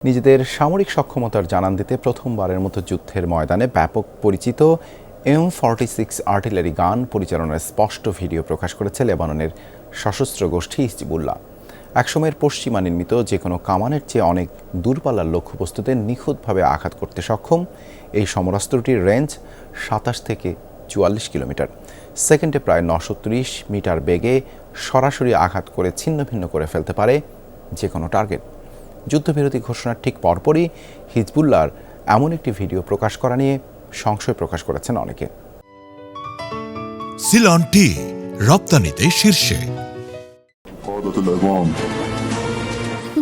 নিজেদের সামরিক সক্ষমতার জানান দিতে প্রথমবারের মতো যুদ্ধের ময়দানে ব্যাপক পরিচিত M46 আর্টিলারি গান পরিচালনার স্পষ্ট ভিডিও প্রকাশ করেছে লেবাননের সশস্ত্র গোষ্ঠী হিজবুল্লাহ। একসময়ের পশ্চিমা নির্মিত যে কোনো কামানের চেয়ে অনেক দূরপাল্লার লক্ষ্যবস্তুতে নিখুঁতভাবে আঘাত করতে সক্ষম এই সমরাস্ত্রটির রেঞ্জ 27 থেকে 44 কিলোমিটার। সেকেন্ডে প্রায় 930 মিটার বেগে সরাসরি আঘাত করে ছিন্নভিন্ন করে ফেলতে পারে যে কোনো টার্গেট। যুদ্ধবিরতি ঘোষণার ঠিক পরপরই হিজবুল্লাহর এমন একটি ভিডিও প্রকাশ করা নিয়ে সংশয় প্রকাশ করেছেন অনেকে। সিলন টি রপ্তানিতে শীর্ষে।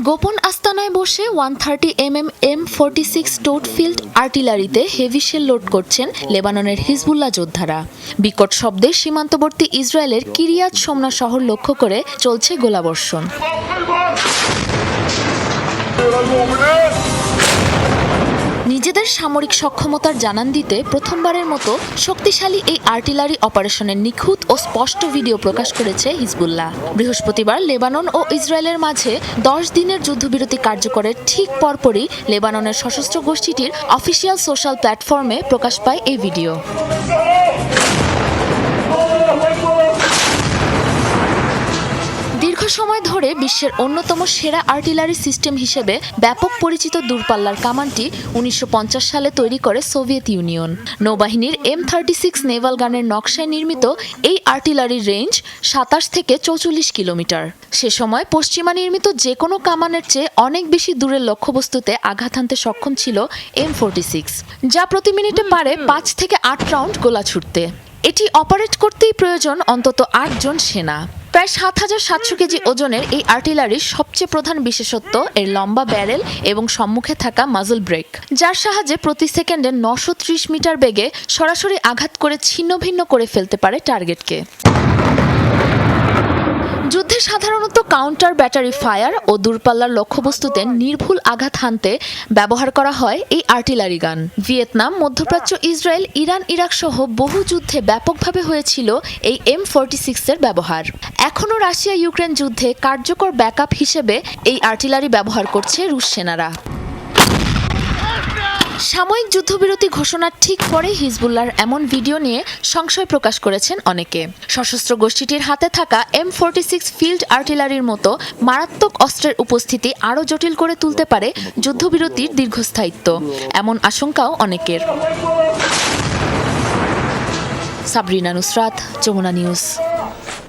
গোপন আস্তানায় বসে 130mm M46 টোট ফিল্ড আর্টিলারিতে হেভি শেল লোড করছেন লেবাননের হিজবুল্লাহ যোদ্ধারা। বিকট শব্দে সীমান্তবর্তী ইসরায়েলের কিরিয়াত শমনা শহর লক্ষ্য করে চলছে গোলাবর্ষণ। নিজেদের সামরিক সক্ষমতার জানান দিতে প্রথমবারের মতো শক্তিশালী এই আর্টিলারি অপারেশনের নিখুঁত ও স্পষ্ট ভিডিও প্রকাশ করেছে হিজবুল্লাহ। বৃহস্পতিবার লেবানন ও ইসরায়েলের মাঝে 10 দিনের যুদ্ধবিরতি কার্যকরের ঠিক পরপরই লেবাননের সশস্ত্র গোষ্ঠীটির অফিসিয়াল সোশ্যাল প্ল্যাটফর্মে প্রকাশ পায় এই ভিডিও। দীর্ঘ সময় ধরে বিশ্বের অন্যতম সেরা আর্টিলারি সিস্টেম হিসেবে ব্যাপক পরিচিত দূরপাল্লার কামানটি 1950 সালে তৈরি করে সোভিয়েত ইউনিয়ন। নৌবাহিনীর M36 নেভাল গানের নকশায় নির্মিত এই আর্টিলারির রেঞ্জ 27 থেকে 44 কিলোমিটার। সে সময় পশ্চিমা নির্মিত যে কোনো কামানের চেয়ে অনেক বেশি দূরের লক্ষ্যবস্তুতে আঘাত হানতে সক্ষম ছিল M46, যা প্রতি মিনিটে পারে 5 থেকে 8 রাউন্ড গোলা ছুটতে। এটি অপারেট করতেই প্রয়োজন অন্তত 8 জন সেনা। প্রায় 7700 কেজি ওজনের এই আর্টিলারির সবচেয়ে প্রধান বিশেষত্ব এর লম্বা ব্যারেল এবং সম্মুখে থাকা মাজল ব্রেক, যার সাহায্যে প্রতি সেকেন্ডে 930 মিটার বেগে সরাসরি আঘাত করে ছিন্নভিন্ন করে ফেলতে পারে টার্গেটকে। যুদ্ধে সাধারণত কাউন্টার ব্যাটারি ফায়ার ও দূরপাল্লার লক্ষ্যবস্তুতে নির্ভুল আঘাত হানতে ব্যবহার করা হয় এই আর্টিলারি গান। ভিয়েতনাম, মধ্যপ্রাচ্য, ইসরায়েল, ইরান, ইরাক সহ বহু যুদ্ধে ব্যাপকভাবে হয়েছিল এই M46 এর ব্যবহার। এখনও রাশিয়া ইউক্রেন যুদ্ধে কার্যকর ব্যাকআপ হিসেবে এই আর্টিলারি ব্যবহার করছে রুশ সেনারা। সাময়িক যুদ্ধবিরতি ঘোষণার ঠিক পরে হিজবুল্লাহর এমন ভিডিও নিয়ে সংশয় প্রকাশ করেছেন অনেকে। সশস্ত্র গোষ্ঠীটির হাতে থাকা M46 ফিল্ড আর্টিলারির মতো মারাত্মক অস্ত্রের উপস্থিতি আরও জটিল করে তুলতে পারে যুদ্ধবিরতির দীর্ঘস্থায়িত্ব, এমন আশঙ্কাও অনেকের। সাবরিনা নুসরাত, যমুনা নিউজ।